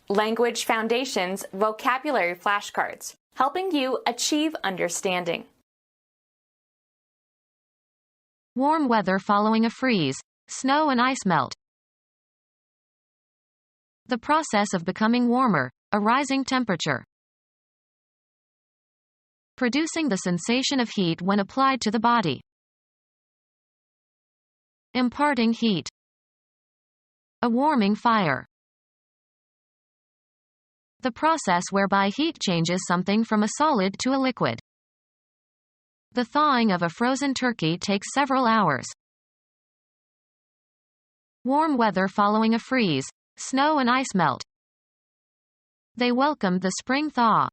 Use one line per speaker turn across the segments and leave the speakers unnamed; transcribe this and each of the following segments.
Language Foundations Vocabulary Flashcards, helping you achieve understanding.
Warm weather following a freeze, snow and ice melt. The process of becoming warmer, a rising temperature. Producing the sensation of heat when applied to the body. Imparting heat. A warming fire. The process whereby heat changes something from a solid to a liquid. The thawing of a frozen turkey takes several hours. Warm weather following a freeze, snow and ice melt. They welcomed the spring thaw.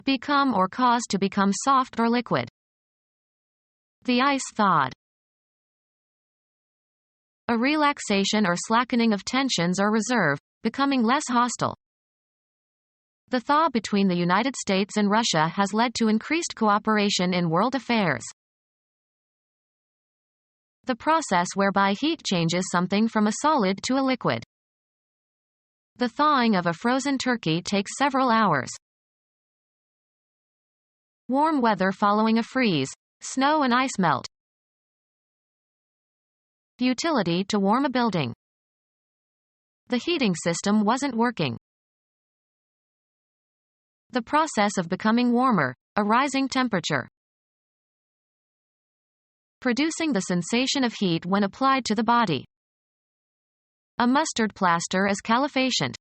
Become or cause to become soft or liquid. The ice thawed. A relaxation or slackening of tensions or reserve, becoming less hostile. The thaw between the United States and Russia has led to increased cooperation in world affairs. The process whereby heat changes something from a solid to a liquid. The thawing of a frozen turkey takes several hours. Warm weather following a freeze, snow and ice melt. Utility to warm a building. The heating system wasn't working. The process of becoming warmer, a rising temperature. Producing the sensation of heat when applied to the body. A mustard plaster is calefacient.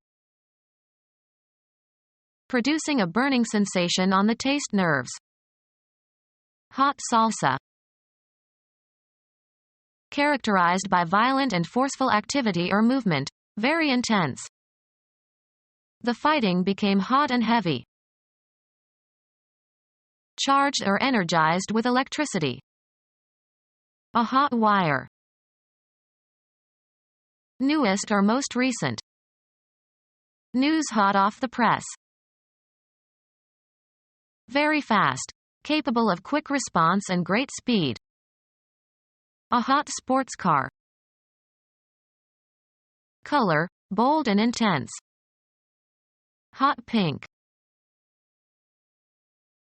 Producing a burning sensation on the taste nerves. Hot salsa. Characterized by violent and forceful activity or movement, very intense. The fighting became hot and heavy. Charged or energized with electricity. A hot wire. Newest or most recent. News hot off the press. Very fast, capable of quick response and great speed. A hot sports car. Color, bold and intense. Hot pink.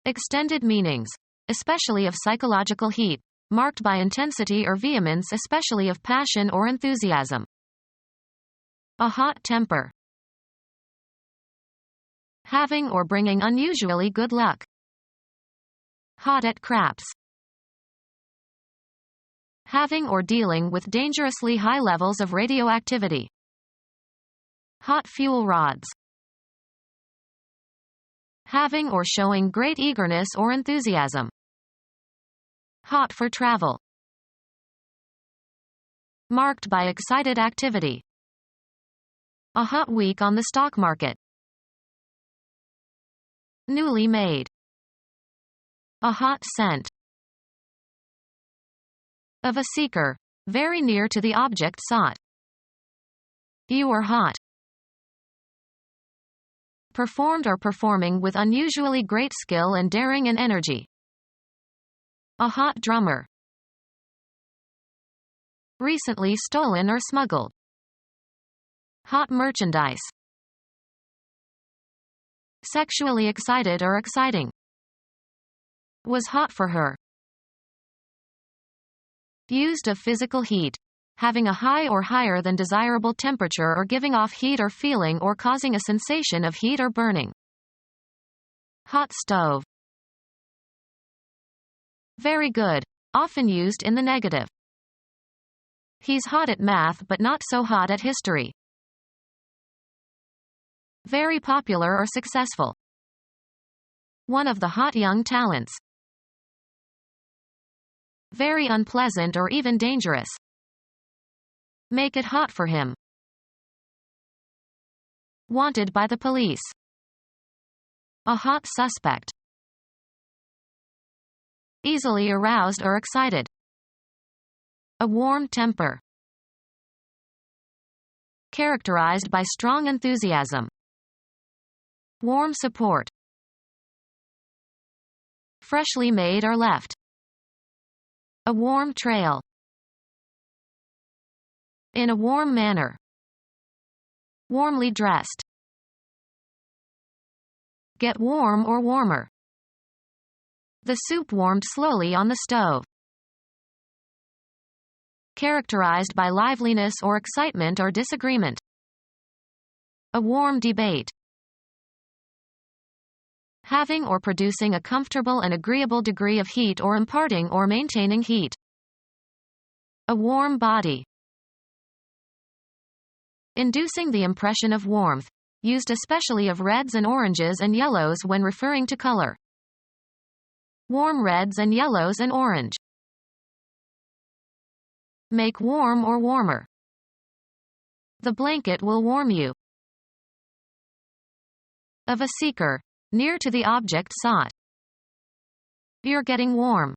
Extended meanings, especially of psychological heat, marked by intensity or vehemence, especially of passion or enthusiasm. A hot temper. Having or bringing unusually good luck. Hot at craps. Having or dealing with dangerously high levels of radioactivity. Hot fuel rods. Having or showing great eagerness or enthusiasm. Hot for travel. Marked by excited activity. A hot week on the stock market. Newly made. A hot scent. Of a seeker, very near to the object sought. You are hot. Performed or performing with unusually great skill and daring and energy. A hot drummer. Recently stolen or smuggled. Hot merchandise. Sexually excited or exciting. Was hot for her. Used of physical heat. Having a high or higher than desirable temperature or giving off heat or feeling or causing a sensation of heat or burning. Hot stove. Very good, often used in the negative. He's hot at math but not so hot at history. Very popular or successful. One of the hot young talents. Very unpleasant or even dangerous. Make it hot for him. Wanted by the police. A hot suspect. Easily aroused or excited. A warm temper. Characterized by strong enthusiasm. Warm support. Freshly made or left. A warm trail. In a warm manner. Warmly dressed. Get warm or warmer. The soup warmed slowly on the stove. Characterized by liveliness or excitement or disagreement. A warm debate. Having or producing a comfortable and agreeable degree of heat or imparting or maintaining heat. A warm body. Inducing the impression of warmth, used especially of reds and oranges and yellows when referring to color. Warm reds and yellows and orange. Make warm or warmer. The blanket will warm you. Of a seeker, near to the object sought. You're getting warm.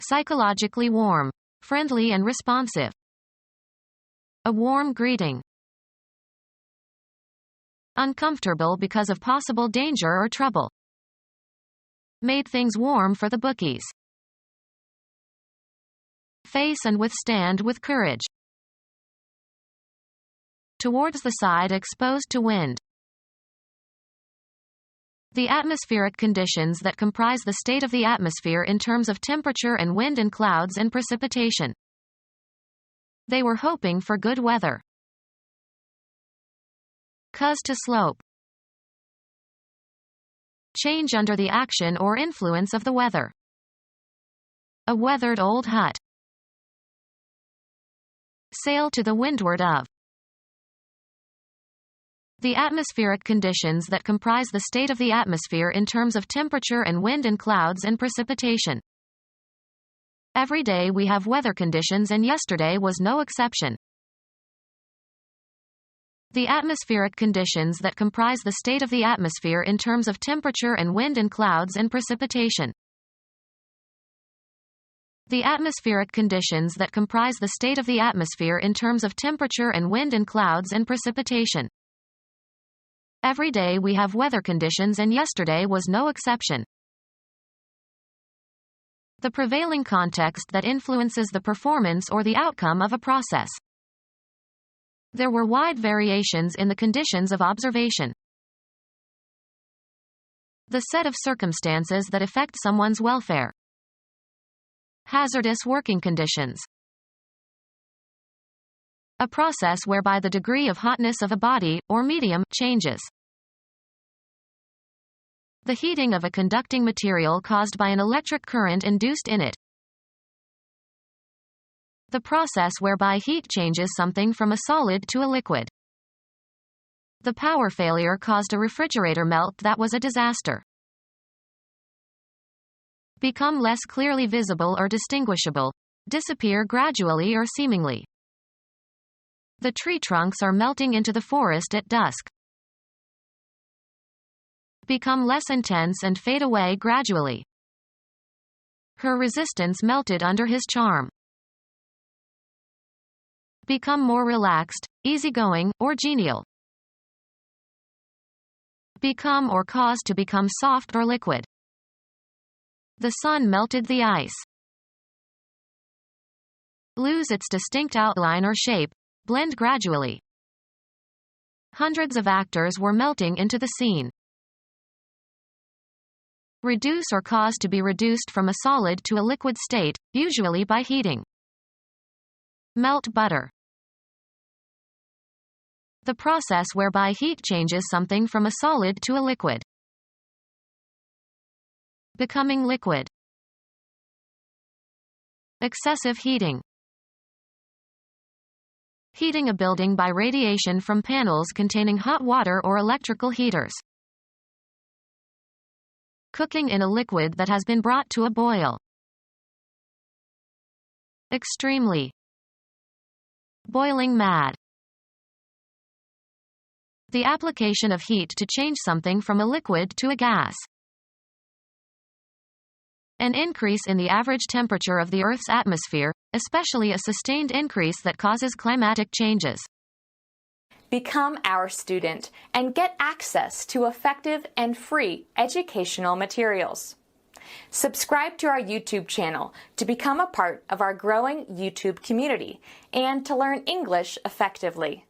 Psychologically warm, friendly and responsive. A warm greeting. Uncomfortable because of possible danger or trouble. Made things warm for the bookies. Face and withstand with courage. Towards the side exposed to wind. The atmospheric conditions that comprise the state of the atmosphere in terms of temperature and wind and clouds and precipitation. They were hoping for good weather. Cause to slope. Change under the action or influence of the weather. A weathered old hut. Sail to the windward of. The atmospheric conditions that comprise the state of the atmosphere in terms of temperature and wind and clouds and precipitation. Every day we have weather conditions and yesterday was no exception. The atmospheric conditions that comprise the state of the atmosphere in terms of temperature and wind and clouds and precipitation. The atmospheric conditions that comprise the state of the atmosphere in terms of temperature and wind and clouds and precipitation. Every day we have weather conditions and yesterday was no exception. The prevailing context that influences the performance or the outcome of a process. There were wide variations in the conditions of observation. The set of circumstances that affect someone's welfare. Hazardous working conditions. A process whereby the degree of hotness of a body, or medium, changes. The heating of a conducting material caused by an electric current induced in it. The process whereby heat changes something from a solid to a liquid. The power failure caused a refrigerator melt that was a disaster. Become less clearly visible or distinguishable. Disappear gradually or seemingly. The tree trunks are melting into the forest at dusk. Become less intense and fade away gradually. Her resistance melted under his charm. Become more relaxed, easygoing, or genial. Become or cause to become soft or liquid. The sun melted the ice. Lose its distinct outline or shape. Blend gradually. Hundreds of actors were melting into the scene. Reduce or cause to be reduced from a solid to a liquid state, usually by heating. Melt butter. The process whereby heat changes something from a solid to a liquid. Becoming liquid. Excessive heating. Heating a building by radiation from panels containing hot water or electrical heaters. Cooking in a liquid that has been brought to a boil. Extremely. Boiling mad. The application of heat to change something from a liquid to a gas. An increase in the average temperature of the Earth's atmosphere, especially a sustained increase that causes climatic changes.
Become our student and get access to effective and free educational materials. Subscribe to our YouTube channel to become a part of our growing YouTube community and to learn English effectively.